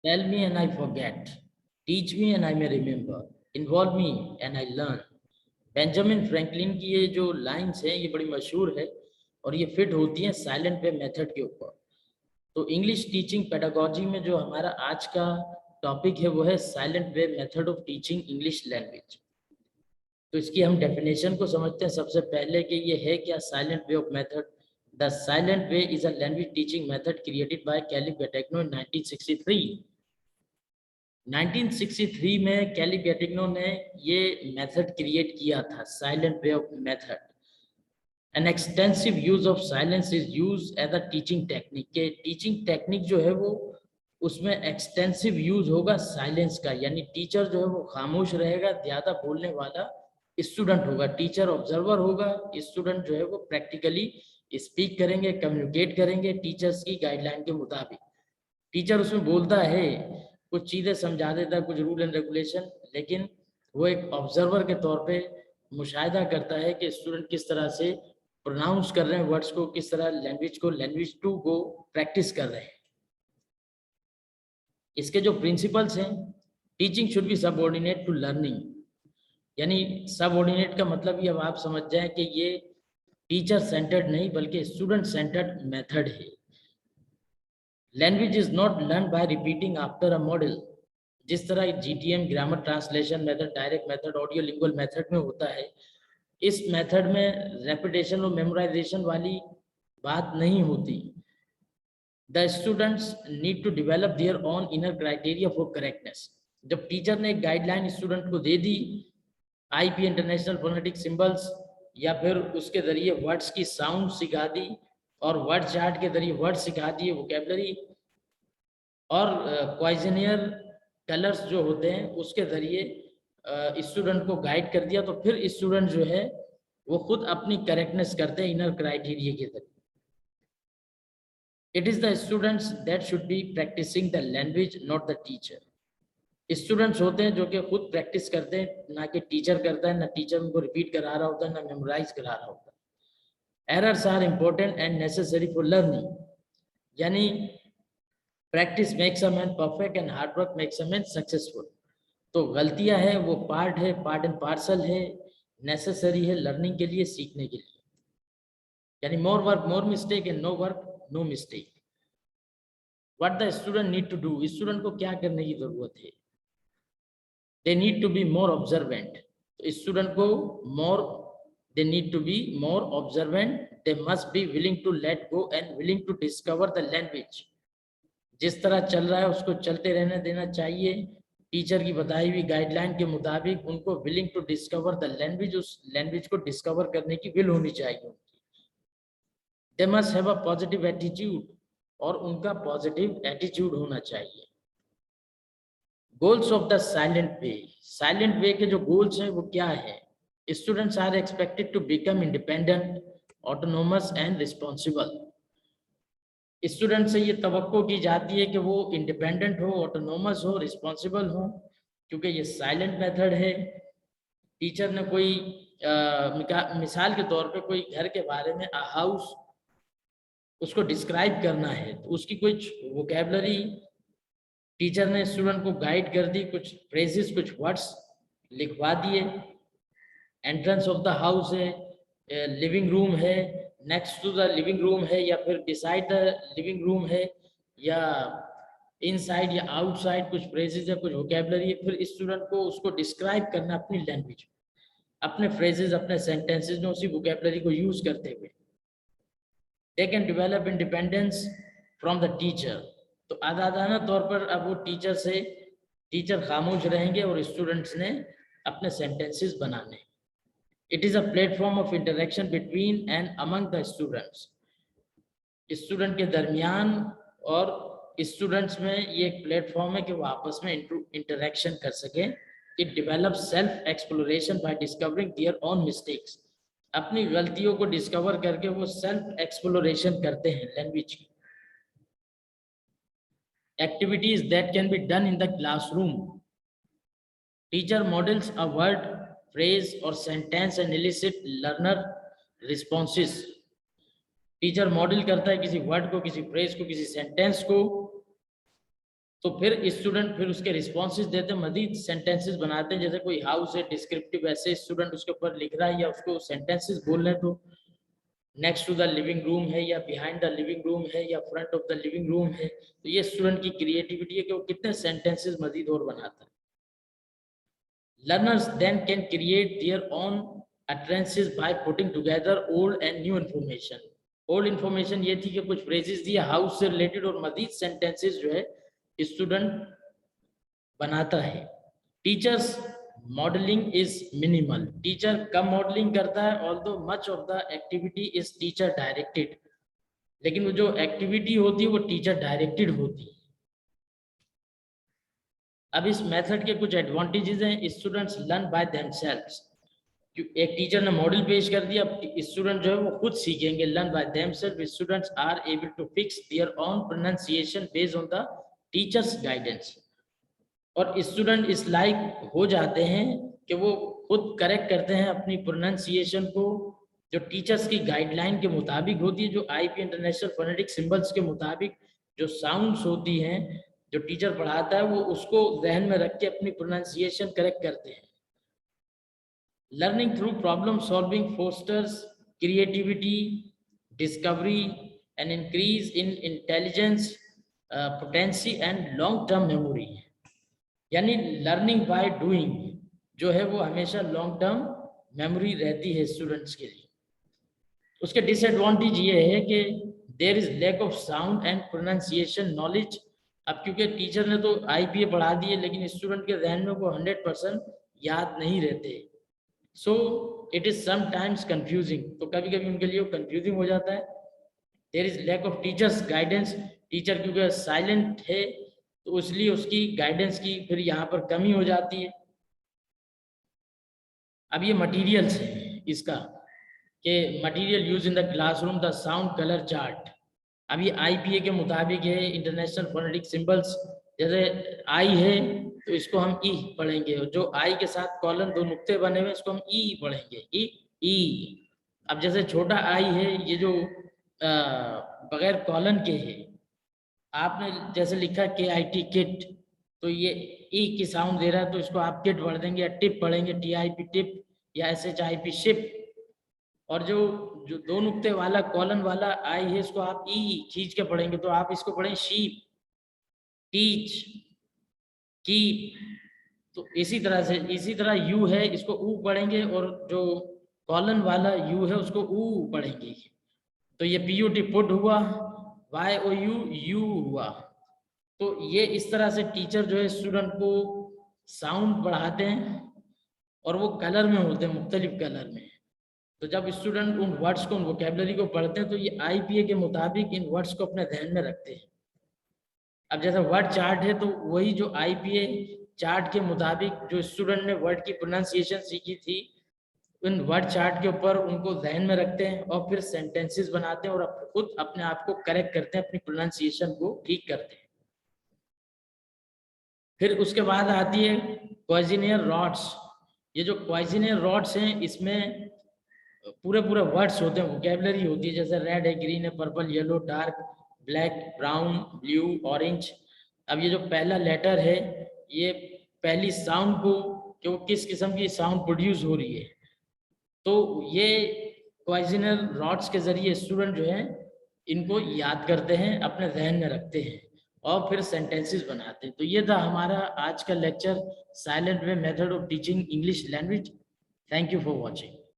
Tell me and I forget, teach me and I may remember, involve me and I learn. Benjamin Franklin की ये जो lines हैं ये बड़ी मशहूर है और ये फिट होती हैं साइलेंट वे मेथड के ऊपर। तो इंग्लिश टीचिंग पेडागोजी में जो हमारा आज का टॉपिक है वो है silent way method of teaching English language. तो इसकी हम डेफिनेशन को समझते हैं सबसे पहले कि ये है क्या silent way of method. The silent way is a language teaching method created by Caleb Gattegno in 1963। 1963 में कैली गैटिग्नो ने ये मेथड क्रिएट किया था, silent way of method. An extensive use of silence is use as a teaching technique के teaching technique जो है वो उसमें एक्सटेंसिव यूज होगा साइलेंस का, यानी टीचर जो है वो खामोश रहेगा, ज्यादा बोलने वाला स्टूडेंट होगा, टीचर ऑब्जर्वर होगा, स्टूडेंट जो है वो प्रैक्टिकली स्पीक करेंगे, कम्युनिकेट करेंगे टीचर्स की गाइडलाइन के मुताबिक। टीचर उसमें बोलता है, कुछ चीजें समझा देता है, कुछ रूल एंड रेगुलेशन, लेकिन वो एक ऑब्जर्वर के तौर पे मुशाहिदा करता है कि स्टूडेंट किस तरह से प्रोनाउंस कर रहे हैं वर्ड्स को, किस तरह लैंग्वेज टू को प्रैक्टिस कर रहे हैं। इसके जो प्रिंसिपल्स हैं, teaching should be subordinate to learning, यानी सबऑर्डिनेट का मतलब ये अब आप समझ जाएं कि ये टीचर सेंटर्ड नहीं बल्कि स्टूडेंट सेंटर्ड मेथड है। Language is not learn by repeating after a model, जिस तरह GTM grammar translation method, direct method, audio lingual method में होता है, इस मेथड में रेपिटेशन और मेमोराइजेशन वाली बात नहीं होती। The students need to develop their own inner criteria for correctness. जब टीचर ने एक गाइडलाइन स्टूडेंट को दे दी, आईपी इंटरनेशनल फोनेटिक सिंबल्स, या फिर उसके जरिए वर्ड्स की साउंड सिखा दी और वर्ड चार्ट के जरिए वर्ड सिखा दिए, वोकेबलरी और क्वाइजनियर कलर्स जो होते हैं उसके जरिए स्टूडेंट को गाइड कर दिया, तो फिर स्टूडेंट जो है वो खुद अपनी करेक्टनेस करते हैं इनर क्राइटेरिया के जरिए। It is the students that should be practising the language, not the teacher. Students होते हैं जो कि खुद प्रैक्टिस करते हैं, ना कि टीचर करता है, ना टीचर उनको रिपीट करा रहा होता है, ना मेमोराइज करा रहा होता है। Errors are important and necessary for learning, यानी practice makes a man perfect and hard work makes a man successful. तो गलतियां हैं वो पार्ट है, पार्ट एंड पार्सल है, नेसेसरी है लर्निंग के लिए, सीखने के लिए। यानी more work more mistake and no work no mistake. What the student need to do, student को क्या करने की जरूरत है? They need to be more observant. तो स्टूडेंट को more, they need to be more observant, they must be willing to let go and willing to discover the language. जिस तरह चल रहा है उसको चलते रहने देना चाहिए, टीचर की बताई हुई गाइडलाइन के मुताबिक उनको willing to discover the language, उस लैंग्वेज को डिस्कवर करने की विल होनी चाहिए। They must have a positive attitude, और उनका पॉजिटिव एटीट्यूड होना चाहिए। Goals of the silent way, silent way के जो गोल्स हैं वो क्या है? Students are expected to become independent, autonomous and responsible. Student से ये तवक्को की जाती है कि वो इंडिपेंडेंट हो, ऑटोनोमस हो, रिस्पॉन्सिबल हो, क्योंकि ये साइलेंट मेथड है। टीचर ने कोई मिसाल के तौर पे कोई घर के बारे में, अ हाउस, उसको डिस्क्राइब करना है तो उसकी कुछ वोकेबलरी टीचर ने स्टूडेंट को गाइड कर दी, कुछ फ्रेजेस, कुछ वर्ड्स लिखवा दिए। एंट्रेंस ऑफ द हाउस है, लिविंग रूम है, next to the living room है, या फिर बिसाइड द लिविंग रूम है, या इनसाइड या आउटसाइड, कुछ फ्रेजेस है, कुछ वोकेबलरी है। फिर स्टूडेंट को उसको डिस्क्राइब करना अपनी लैंग्वेज, अपने फ्रेजेस, अपने सेंटेंसेस में उसी वोकेबलरी को यूज करते हुए। They can develop independence from the teacher. तो आज़ादाना तौर पर अब वो टीचर खामोश रहेंगे और स्टूडेंट्स ने अपने सेंटेंसेस बनाने। It is a platform of interaction between and among the students, student के दरमियान और स्टूडेंट्स में ये एक प्लेटफॉर्म है कि वो आपस में इंटरेक्शन कर सके। It develop self exploration by discovering their own mistakes, अपनी गलतियों को डिस्कवर करके वो सेल्फ एक्सप्लोरेशन करते हैं लैंग्वेज की। Activities that can be done in the classroom, teacher models a word, phrase और sentence and elicit learner responses. Teacher model करता है किसी वर्ड को, किसी फ्रेज को, किसी सेंटेंस को, तो फिर स्टूडेंट फिर उसके रिस्पॉन्सेज देते हैं, मजीद सेंटेंसेस बनाते हैं, जैसे कोई हाउस है डिस्क्रिप्टिव, ऐसे स्टूडेंट उसके ऊपर लिख रहा है या उसको सेंटेंसेस बोल रहे हैं, तो next to the living room है या बिहाइंड द लिविंग रूम है या front of the living room है, तो ये स्टूडेंट की क्रिएटिविटी है कि वो कितने सेंटेंसेस मजीद और बनाता है। Learners then can create their own utterances by putting together old and new information। Old information ये थी कि कुछ फ्रेजेस दिए हाउस से रिलेटेड, और मजीद सेंटेंसेस जो है स्टूडेंट बनाता है। Teachers modelling is minimal, teacher come modelling करता है, although much of the activity is teacher directed, लेकिन वो जो एक्टिविटी होती है वो टीचर डायरेक्टेड होती है। अब इस मेथड के कुछ एडवांटेजेस हैं। स्टूडेंट्स लर्न बाय देमसेल्व्स, एक टीचर ने मॉडल पेश कर दिया, स्टूडेंट जो है वो खुद सीखेंगे। Learn by themselves, students are able to fix their own pronunciation based on the teacher's guidance, और स्टूडेंट इस लायक हो जाते हैं कि वो खुद करेक्ट करते हैं अपनी प्रोनाउंसिएशन को, जो टीचर्स की गाइडलाइन के मुताबिक होती है, जो आईपी इंटरनेशनल फोनेटिक सिंबल्स के मुताबिक जो साउंड्स होती हैं, जो टीचर पढ़ाता है वो उसको जहन में रख के अपनी प्रोनाउंसिएशन करेक्ट करते हैं। Learning through problem solving fosters creativity, discovery and increase in intelligence, potency and long term memory. यानी लर्निंग बाय डूइंग जो है वो हमेशा लॉन्ग टर्म मेमोरी रहती है स्टूडेंट्स के लिए। उसके डिसएडवांटेज ये है कि there is lack of sound and pronunciation knowledge. अब क्योंकि टीचर ने तो आईपीए पढ़ा दिए, लेकिन स्टूडेंट के जहन में वो 100% याद नहीं रहते, so it is sometimes confusing, तो कभी कभी उनके लिए कंफ्यूजिंग हो जाता है। There is lack of teacher's guidance, teacher क्योंकि साइलेंट है तो इसलिए उसकी गाइडेंस की फिर यहाँ पर कमी हो जाती है। अब ये मटेरियल्स है इसका, कि material use in the classroom, the sound colour chart. अब ये आईपीए के मुताबिक है, इंटरनेशनल फोनेटिक सिंबल्स, जैसे आई है तो इसको हम ई पढ़ेंगे, और जो आई के साथ कॉलन दो नुक्ते बने हुए इसको हम ई पढ़ेंगे, ई ई। अब जैसे छोटा आई है, ये जो बगैर कॉलन के है, आपने जैसे लिखा के आई टी किट, तो ये ई की साउंड दे रहा है तो इसको आप किट पढ़ देंगे, या टिप पढ़ेंगे, टी आई पी टिप, या S H I P ship. और जो जो दो नुक्ते वाला कॉलन वाला आई है इसको आप ई खींच के पढ़ेंगे, तो आप इसको पढ़ें शीप, टीच, कीप। तो इसी तरह यू है, इसको ऊ पढ़ेंगे, और जो कॉलन वाला यू है उसको ऊ पढ़ेंगे। तो ये पी यू टी पुट हुआ, वाई ओ यू यू हुआ। तो ये इस तरह से टीचर जो है स्टूडेंट को साउंड पढ़ाते हैं, और वो कलर में होते हैं, मुख्तलिफ कलर में। तो जब स्टूडेंट उन वर्ड्स को, उन वोकेबलरी को पढ़ते हैं, तो ये आईपीए के मुताबिक इन वर्ड्स को अपने ध्यान में रखते हैं। अब जैसे वर्ड चार्ट है, तो वही जो आईपीए चार्ट के मुताबिक जो स्टूडेंट ने वर्ड की प्रोनाउंसिएशन सीखी थी, उन वर्ड चार्ट के ऊपर उनको ध्यान में रखते हैं, और फिर सेंटेंसेस बनाते हैं, और खुद अपने आप को करेक्ट करते हैं, अपनी प्रोनाउंसिएशन को ठीक करते हैं। फिर उसके बाद आती है क्वेश्चनियर रॉड्स। ये जो क्वेश्चनियर रॉड्स हैं, इसमें पूरे वर्ड्स होते हैं, वोकेबलरी होती है, जैसे रेड है, ग्रीन है, purple, yellow, dark, black, brown, blue, orange. अब ये जो पहला लेटर है, ये पहली साउंड को, कि वो किस किस्म की साउंड प्रोड्यूस हो रही है, तो ये क्वेश्चनर रॉड्स के जरिए स्टूडेंट जो है इनको याद करते हैं, अपने जहन में रखते हैं, और फिर सेंटेंसेस बनाते हैं। तो ये था हमारा आज का lecture, silent way method of teaching English language. Thank you for watching.